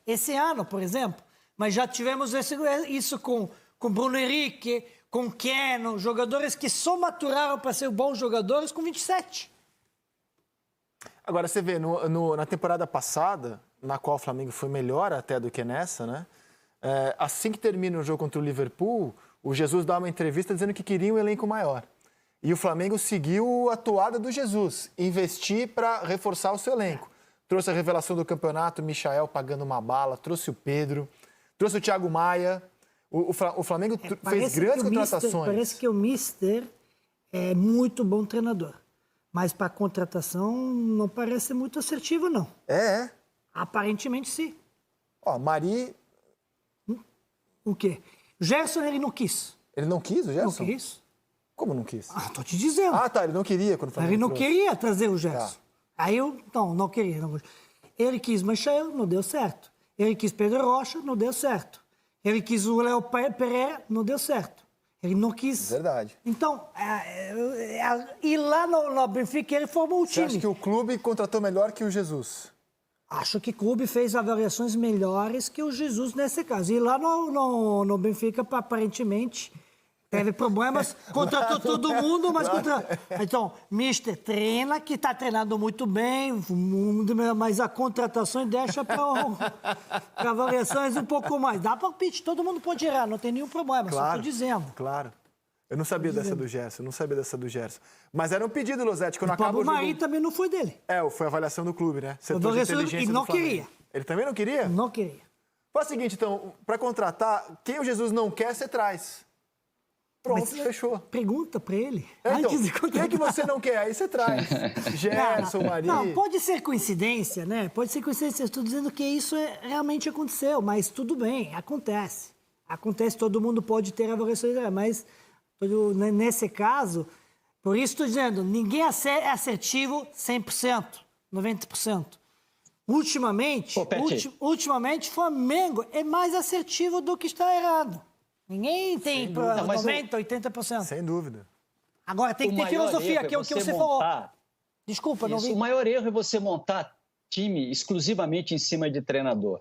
esse ano, por exemplo. Mas já tivemos isso com Bruno Henrique, com Keno, jogadores que só maturaram para ser bons jogadores com 27. Agora, você vê, na temporada passada, na qual o Flamengo foi melhor até do que nessa, né? Assim que termina o jogo contra o Liverpool, o Jesus dá uma entrevista dizendo que queria um elenco maior. E o Flamengo seguiu a toada do Jesus, investir para reforçar o seu elenco. Trouxe a revelação do campeonato, Michael pagando uma bala, trouxe o Pedro, trouxe o Thiago Maia. O Flamengo fez grandes contratações. Parece que o Mister é muito bom treinador. Mas para contratação não parece muito assertivo, não. É? Aparentemente, sim. Ó, Mari... O quê? O Gerson, ele não quis. Ele não quis, o Gerson? Não quis. Como não quis? Tô te dizendo. Tá, ele não queria quando o Flamengo Ele não trouxe. queria trazer o Gerson. Tá. Aí eu, não queria. Não. Ele quis Michael, não deu certo. Ele quis Pedro Rocha, não deu certo. Ele quis o Léo Pereira, não deu certo. Ele não quis... Verdade. Então, e lá no Benfica ele formou o time. Você acha que o clube contratou melhor que o Jesus? Acho que o clube fez avaliações melhores que o Jesus nesse caso. E lá no Benfica, aparentemente, teve problemas, contratou todo mundo, mas Então, Mister treina, que está treinando muito bem, mas a contratação deixa para avaliações um pouco mais. Dá palpite, todo mundo pode errar, não tem nenhum problema, Claro, só estou dizendo. Claro. Eu não sabia dessa do Gerson, Mas era um pedido, Losete, quando acaba o jogo... O Mari também não foi dele. Foi a avaliação do clube, né? Setor de inteligência e não queria. Ele também não queria? Não queria. Faz o seguinte, então, para contratar, quem o Jesus não quer, você traz. Pronto, fechou. Pergunta para ele. Então, quem que você não quer? Aí você traz. Gerson, Mari... Não, pode ser coincidência, né? Pode ser coincidência. Estou dizendo que isso realmente aconteceu, mas tudo bem, acontece. Acontece, todo mundo pode ter avaliações, mas... Nesse caso, por isso estou dizendo, ninguém é assertivo 100%, 90%. Ultimamente, Flamengo é mais assertivo do que está errado. Ninguém tem 90%, 80%. Sem dúvida. Agora, tem que ter filosofia, que é o que você falou. Desculpa, não vi. O maior erro é você montar time exclusivamente em cima de treinador.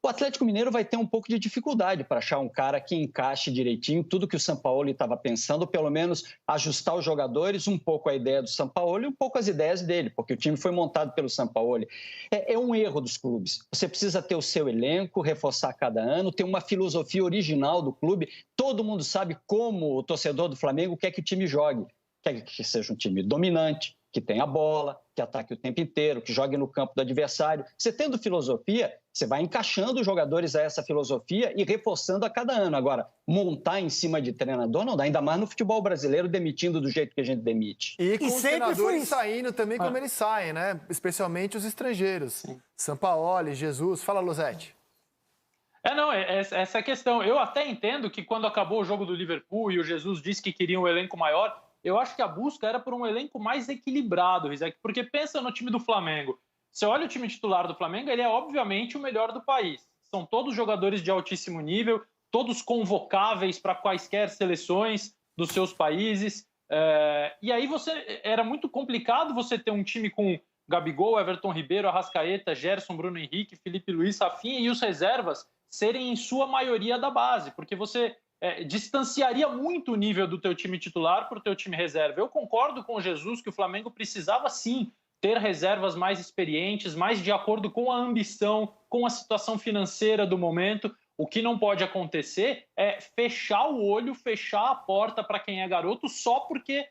O Atlético Mineiro vai ter um pouco de dificuldade para achar um cara que encaixe direitinho tudo que o Sampaoli estava pensando, pelo menos ajustar os jogadores, um pouco a ideia do Sampaoli e um pouco as ideias dele, porque o time foi montado pelo Sampaoli. É um erro dos clubes. Você precisa ter o seu elenco, reforçar cada ano, ter uma filosofia original do clube. Todo mundo sabe como o torcedor do Flamengo quer que o time jogue. Quer que seja um time dominante, que tenha a bola, que ataque o tempo inteiro, que jogue no campo do adversário. Você tendo filosofia, você vai encaixando os jogadores a essa filosofia e reforçando a cada ano. Agora, montar em cima de treinador não dá, ainda mais no futebol brasileiro, demitindo do jeito que a gente demite. E com os treinadores saindo também como eles saem, né? Especialmente os estrangeiros. Sim. Sampaoli, Jesus. Fala, Losete. Essa é a questão. Eu até entendo que quando acabou o jogo do Liverpool e o Jesus disse que queria um elenco maior, eu acho que a busca era por um elenco mais equilibrado, Rizek, porque pensa no time do Flamengo. Você olha o time titular do Flamengo, ele é obviamente o melhor do país. São todos jogadores de altíssimo nível, todos convocáveis para quaisquer seleções dos seus países. E aí era muito complicado você ter um time com Gabigol, Everton Ribeiro, Arrascaeta, Gerson, Bruno Henrique, Felipe Luiz, Rafinha e os reservas serem em sua maioria da base, porque você... distanciaria muito o nível do teu time titular para o teu time reserva. Eu concordo com o Jesus que o Flamengo precisava sim ter reservas mais experientes, mais de acordo com a ambição, com a situação financeira do momento. O que não pode acontecer é fechar o olho, fechar a porta para quem é garoto só porque,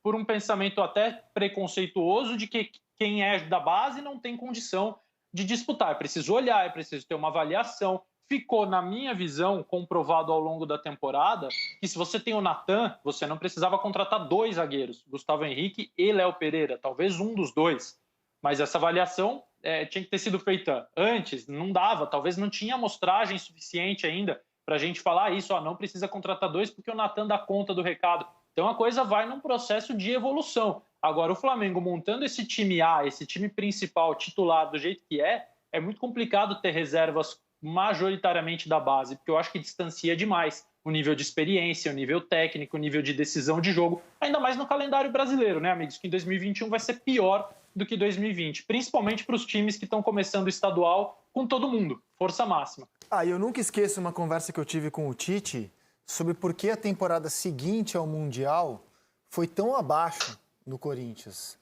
por um pensamento até preconceituoso de que quem é da base não tem condição de disputar. É preciso olhar, é preciso ter uma avaliação. Ficou, na minha visão, comprovado ao longo da temporada que se você tem o Natan, você não precisava contratar 2 zagueiros, Gustavo Henrique e Léo Pereira, talvez um dos 2. Mas essa avaliação tinha que ter sido feita antes, não dava, talvez não tinha amostragem suficiente ainda para a gente falar isso, não precisa contratar 2 porque o Natan dá conta do recado. Então a coisa vai num processo de evolução. Agora o Flamengo montando esse time A, esse time principal, titular do jeito que é muito complicado ter reservas majoritariamente da base, porque eu acho que distancia demais o nível de experiência, o nível técnico, o nível de decisão de jogo, ainda mais no calendário brasileiro, né, amigos? Que em 2021 vai ser pior do que 2020, principalmente para os times que estão começando o estadual com todo mundo, força máxima. E eu nunca esqueço uma conversa que eu tive com o Tite sobre por que a temporada seguinte ao Mundial foi tão abaixo no Corinthians.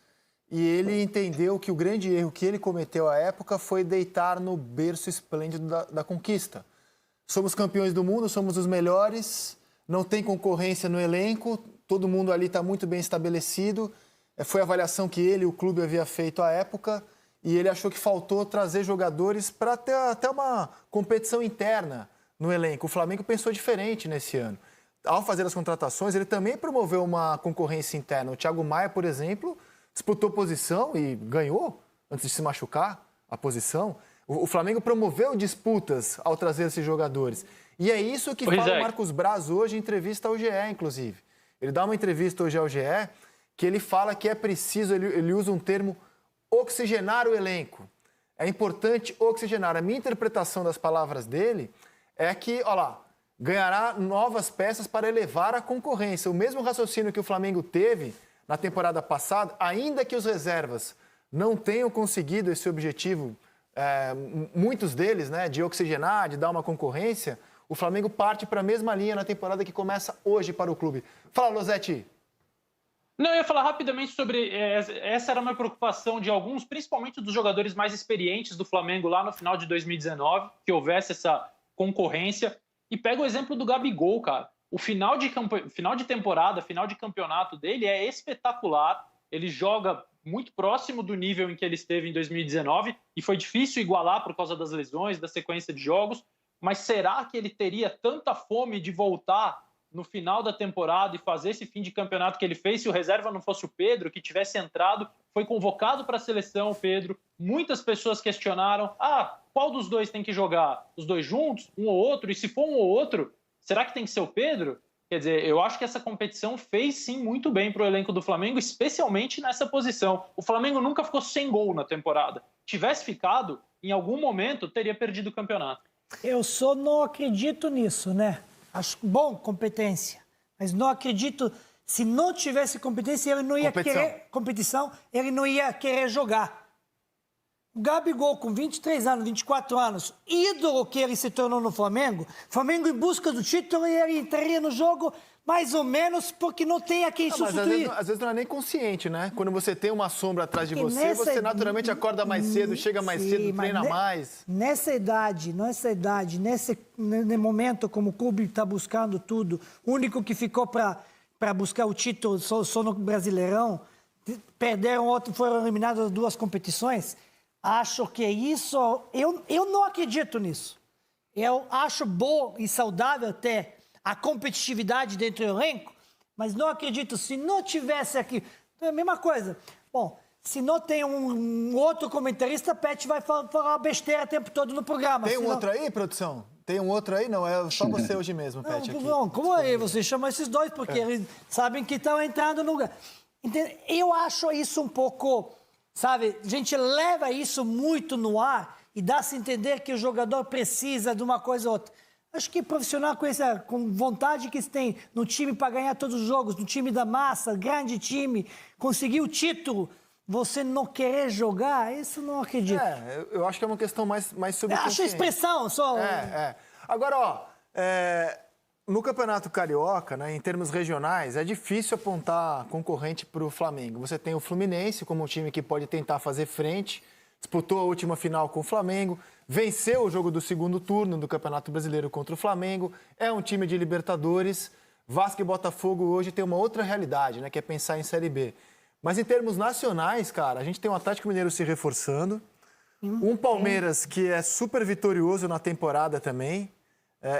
E ele entendeu que o grande erro que ele cometeu à época foi deitar no berço esplêndido da conquista. Somos campeões do mundo, somos os melhores, não tem concorrência no elenco, todo mundo ali está muito bem estabelecido. Foi a avaliação que ele e o clube havia feito à época e ele achou que faltou trazer jogadores para ter até uma competição interna no elenco. O Flamengo pensou diferente nesse ano. Ao fazer as contratações, ele também promoveu uma concorrência interna. O Thiago Maia, por exemplo, disputou posição e ganhou, antes de se machucar, a posição. O Flamengo promoveu disputas ao trazer esses jogadores. E é isso que fala o Marcos Braz hoje em entrevista ao GE, inclusive. Ele dá uma entrevista hoje ao GE que ele fala que é preciso, ele usa um termo, oxigenar o elenco. É importante oxigenar. A minha interpretação das palavras dele é que, ganhará novas peças para elevar a concorrência. O mesmo raciocínio que o Flamengo teve na temporada passada, ainda que os reservas não tenham conseguido esse objetivo, muitos deles, né, de oxigenar, de dar uma concorrência, o Flamengo parte para a mesma linha na temporada que começa hoje para o clube. Fala, Losetti. Não, eu ia falar rapidamente sobre... essa era uma preocupação de alguns, principalmente dos jogadores mais experientes do Flamengo lá no final de 2019, que houvesse essa concorrência. E pega o exemplo do Gabigol, cara. O final de temporada, final de campeonato dele é espetacular. Ele joga muito próximo do nível em que ele esteve em 2019 e foi difícil igualar por causa das lesões, da sequência de jogos. Mas será que ele teria tanta fome de voltar no final da temporada e fazer esse fim de campeonato que ele fez se o reserva não fosse o Pedro, que tivesse entrado, foi convocado para a seleção, o Pedro? Muitas pessoas questionaram, qual dos dois tem que jogar? Os dois juntos? Um ou outro? E se for um ou outro, será que tem que ser o Pedro? Quer dizer, eu acho que essa competição fez sim muito bem para o elenco do Flamengo, especialmente nessa posição. O Flamengo nunca ficou sem gol na temporada. Tivesse ficado, em algum momento, teria perdido o campeonato. Eu só não acredito nisso, né? Acho bom competência, mas não acredito. Se não tivesse competência, ele não ia querer competição, ele não ia querer jogar. O Gabigol, com 23 anos, 24 anos, ídolo que ele se tornou no Flamengo em busca do título, e ele entraria no jogo mais ou menos porque não tem a quem substituir. Mas às vezes não é nem consciente, né? Quando você tem uma sombra atrás de você, você naturalmente acorda mais cedo, chega mais cedo, treina mais. Nesse momento, como o clube está buscando tudo, o único que ficou para buscar o título só no Brasileirão, perderam outro, foram eliminados das duas competições. Acho que isso... Eu não acredito nisso. Eu acho bom e saudável até a competitividade dentro do elenco, mas não acredito, se não tivesse aqui... É a mesma coisa. Bom, se não tem um outro comentarista, Pet vai falar besteira o tempo todo no programa. Tem um outro aí, produção? Tem um outro aí? Não, é só você hoje mesmo, Pet. Não, como aí? Você chama esses dois, porque eles sabem que estão entrando no lugar. Eu acho isso um pouco... Sabe, a gente leva isso muito no ar e dá-se a entender que o jogador precisa de uma coisa ou outra. Acho que profissional com vontade que se tem no time para ganhar todos os jogos, no time da massa, grande time, conseguir o título, você não querer jogar, isso não acredito. Eu acho que é uma questão mais subconsciente. Acho a expressão só... Agora, no Campeonato Carioca, né, em termos regionais, é difícil apontar concorrente para o Flamengo. Você tem o Fluminense como um time que pode tentar fazer frente, disputou a última final com o Flamengo, venceu o jogo do segundo turno do Campeonato Brasileiro contra o Flamengo, é um time de Libertadores. Vasco e Botafogo hoje tem uma outra realidade, né, que é pensar em Série B. Mas em termos nacionais, cara, a gente tem um Atlético Mineiro se reforçando, um Palmeiras que é super vitorioso na temporada também,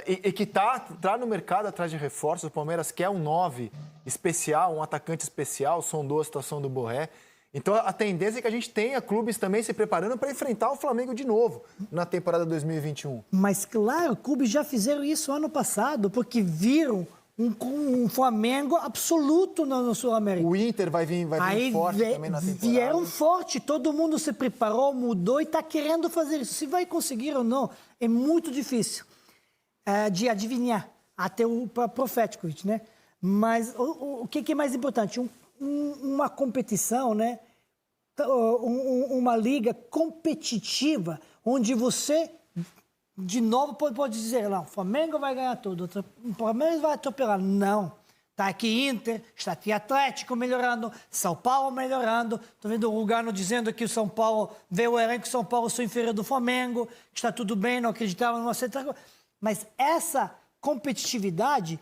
e que tá no mercado atrás de reforços. O Palmeiras quer um 9 especial, um atacante especial, sondou a situação do Borré. Então a tendência é que a gente tenha clubes também se preparando para enfrentar o Flamengo de novo na temporada 2021. Mas claro, clubes já fizeram isso ano passado, porque viram um Flamengo absoluto no Sul-América. O Inter vai vir forte também na temporada. Vieram forte, todo mundo se preparou, mudou e está querendo fazer isso. Se vai conseguir ou não, é muito difícil de adivinhar, até o profético, né? Mas o que é mais importante? Uma competição, né? uma liga competitiva, onde você, de novo, pode dizer, não, o Flamengo vai ganhar tudo, o Palmeiras vai atropelar. Não. Está aqui Inter, está aqui Atlético melhorando, São Paulo melhorando. Estou vendo o Lugano dizendo que o São Paulo, vê o elenco de São Paulo, sou inferior do Flamengo, está tudo bem, não acreditava numa certa. Mas essa competitividade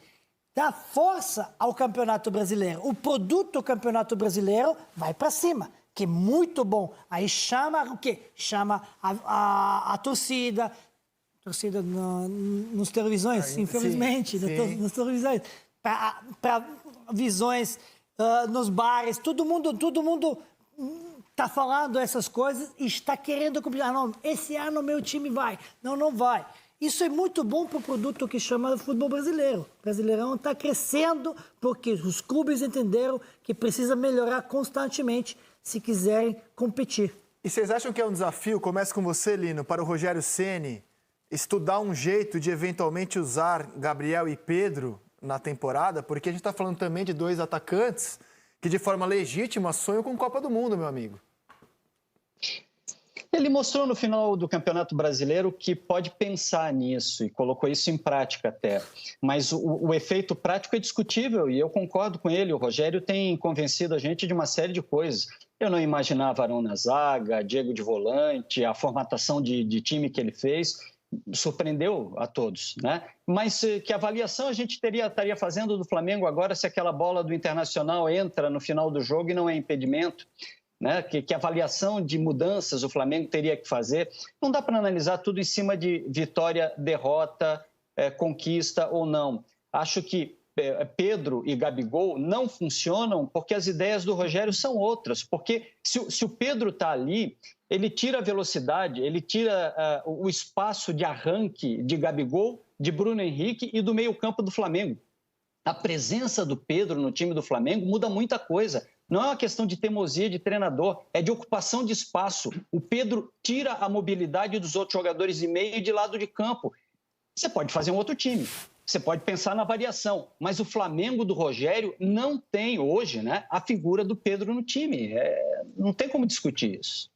dá força ao Campeonato Brasileiro. O produto do Campeonato Brasileiro vai para cima, que é muito bom. Aí chama o quê? Chama a torcida nos televisões, infelizmente, nas televisões. Para visões nos bares, todo mundo está falando essas coisas e está querendo competir. Não, esse ano meu time vai. Não vai. Isso é muito bom para o produto que chama futebol brasileiro. O Brasileirão está crescendo porque os clubes entenderam que precisa melhorar constantemente se quiserem competir. E vocês acham que é um desafio, começa com você, Lino, para o Rogério Ceni, estudar um jeito de eventualmente usar Gabriel e Pedro na temporada, porque a gente está falando também de 2 atacantes que de forma legítima sonham com Copa do Mundo, meu amigo. Ele mostrou no final do Campeonato Brasileiro que pode pensar nisso e colocou isso em prática até. Mas o efeito prático é discutível e eu concordo com ele. O Rogério tem convencido a gente de uma série de coisas. Eu não imaginava Arão na zaga, Diego de volante, a formatação de time que ele fez surpreendeu a todos, né? Mas que avaliação a gente estaria fazendo do Flamengo agora se aquela bola do Internacional entra no final do jogo e não é impedimento? Né? Que avaliação de mudanças o Flamengo teria que fazer? Não dá para analisar tudo em cima de vitória, derrota, conquista ou não. Acho que Pedro e Gabigol não funcionam porque as ideias do Rogério são outras. Porque se o Pedro está ali, ele tira a velocidade, ele tira o espaço de arranque de Gabigol, de Bruno Henrique e do meio-campo do Flamengo. A presença do Pedro no time do Flamengo muda muita coisa. Não é uma questão de teimosia de treinador, é de ocupação de espaço. O Pedro tira a mobilidade dos outros jogadores de meio e de lado de campo. Você pode fazer um outro time, você pode pensar na variação, mas o Flamengo do Rogério não tem hoje, né, a figura do Pedro no time. Não tem como discutir isso.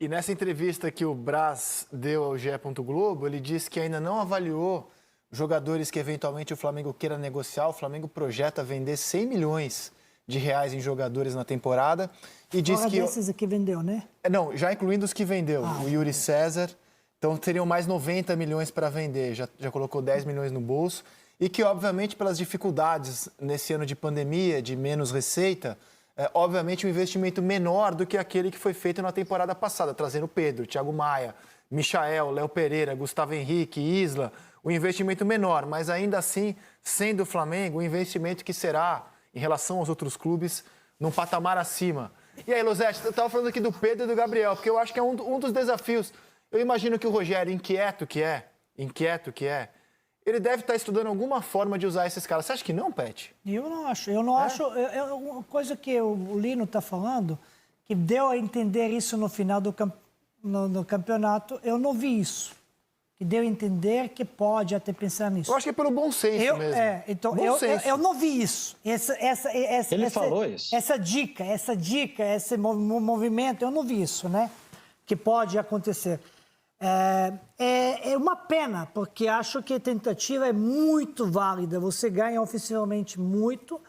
E nessa entrevista que o Braz deu ao GE. Globo, ele disse que ainda não avaliou jogadores que eventualmente o Flamengo queira negociar. O Flamengo projeta vender 100 milhões de reais em jogadores na temporada. E diz que desses aqui vendeu, né? Não, já incluindo os que vendeu. O Yuri César. Então teriam mais 90 milhões para vender. Já colocou 10 milhões no bolso. E que, obviamente, pelas dificuldades nesse ano de pandemia, de menos receita, obviamente um investimento menor do que aquele que foi feito na temporada passada, trazendo Pedro, Thiago Maia, Michael, Léo Pereira, Gustavo Henrique, Isla. O investimento menor, mas ainda assim, sendo o Flamengo, um investimento que será, em relação aos outros clubes, num patamar acima. E aí, Losetti, eu estava falando aqui do Pedro e do Gabriel, porque eu acho que é um dos desafios. Eu imagino que o Rogério, inquieto que é, ele deve estar estudando alguma forma de usar esses caras. Você acha que não, Pet? Eu não acho. Uma coisa que o Lino está falando, que deu a entender isso no final do no campeonato, eu não vi isso. Que deu a entender que pode até pensar nisso. Eu acho que é pelo bom senso mesmo. Então, eu não vi isso. Ele falou isso. Essa dica, esse movimento, eu não vi isso, né? Que pode acontecer. É uma pena, porque acho que a tentativa é muito válida. Você ganha oficialmente muito,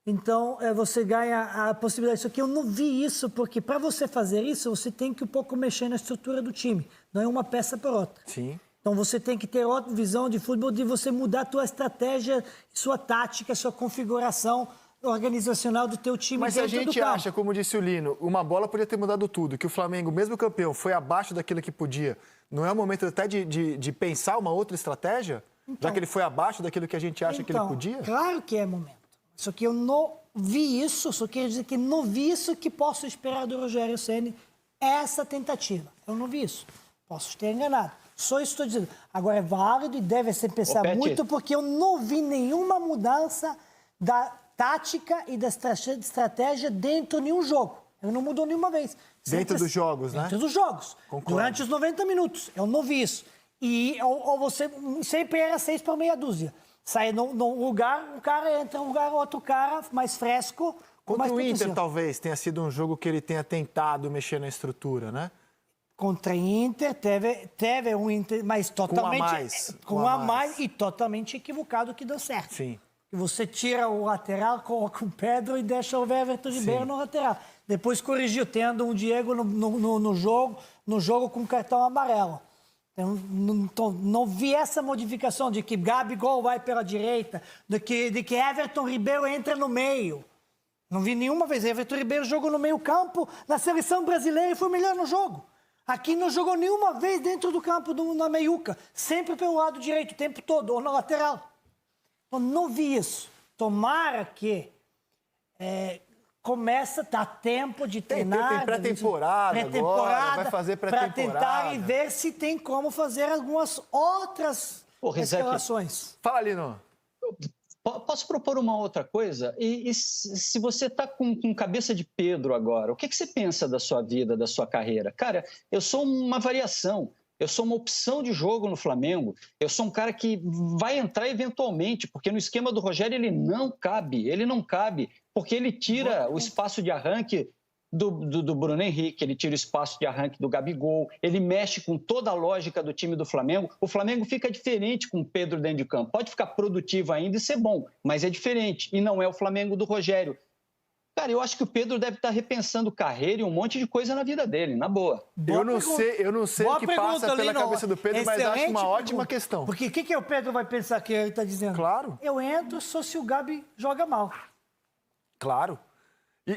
então você ganha a possibilidade. Isso aqui eu não vi isso, porque para você fazer isso, você tem que um pouco mexer na estrutura do time. Não é uma peça por outra. Sim. Então você tem que ter outra visão de futebol, de você mudar a tua estratégia, sua tática, sua configuração organizacional do teu time. Mas se a gente acha, como disse o Lino, uma bola podia ter mudado tudo, que o Flamengo, mesmo campeão, foi abaixo daquilo que podia, não é o momento até de pensar uma outra estratégia? Então, já que ele foi abaixo daquilo que a gente acha que ele podia? Claro que é momento. Só que eu não vi isso, só quero dizer que não vi isso que posso esperar do Rogério Ceni, essa tentativa. Eu não vi isso. Posso ter enganado. Só isso estou dizendo. Agora é válido e deve ser pensado muito, porque eu não vi nenhuma mudança da tática e da estratégia dentro de um jogo. Ele não mudou nenhuma vez. Dentro dos jogos, né? Dentro dos jogos. Concordo. Durante os 90 minutos. Eu não vi isso. E ou você sempre era 6 para meia dúzia. Sai num lugar, um cara entra, um lugar, outro cara mais fresco, Contra o Inter, potencial. talvez, tenha sido um jogo que ele tenha tentado mexer na estrutura, né? Contra Inter, teve um Inter, mas totalmente... Com a mais e totalmente equivocado que deu certo. Sim. Que você tira o lateral, coloca o Pedro e deixa o Everton Ribeiro no lateral. Depois corrigiu, tendo um Diego no jogo com cartão amarelo. Então, não vi essa modificação de que Gabigol vai pela direita, de que Everton Ribeiro entra no meio. Não vi nenhuma vez. Everton Ribeiro jogou no meio campo, na seleção brasileira e foi melhor no jogo. Aqui não jogou nenhuma vez dentro do campo na meiuca, sempre pelo lado direito o tempo todo, ou na lateral. Então, não vi isso. Tomara que dá tempo de treinar. Tem pré-temporada agora, vai fazer pré-temporada. Para tentar e ver se tem como fazer algumas outras escalações. Fala, Lino. Posso propor uma outra coisa? E se você está com cabeça de Pedro agora, o que você pensa da sua vida, da sua carreira? Cara, eu sou uma variação. Eu sou uma opção de jogo no Flamengo. Eu sou um cara que vai entrar eventualmente, porque no esquema do Rogério ele não cabe, porque ele tira o espaço de arranque do Bruno Henrique, ele tira o espaço de arranque do Gabigol, ele mexe com toda a lógica do time do Flamengo. O Flamengo fica diferente com o Pedro dentro de campo. Pode ficar produtivo ainda e ser bom, mas é diferente, e não é o Flamengo do Rogério. Cara, eu acho que o Pedro deve estar repensando carreira e um monte de coisa na vida dele, na boa. Eu não sei o que passa pela cabeça do Pedro, mas acho uma ótima questão. Porque o que o Pedro vai pensar que ele está dizendo? Claro. Eu entro só se o Gabi joga mal. Claro.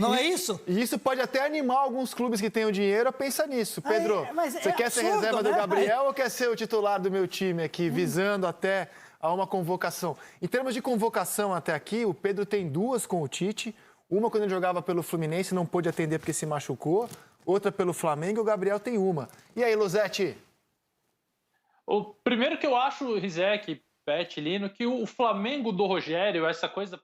Não é isso? E isso pode até animar alguns clubes que têm o dinheiro a pensar nisso. Pedro, você quer ser absurdo, reserva do né? Gabriel ou quer ser o titular do meu time aqui, visando até a uma convocação? Em termos de convocação até aqui, o Pedro tem 2 com o Tite. Uma quando ele jogava pelo Fluminense, não pôde atender porque se machucou. Outra pelo Flamengo e o Gabriel tem uma. E aí, Losetti? O primeiro que eu acho, Rizek, Pet, Lino, que o Flamengo do Rogério, essa coisa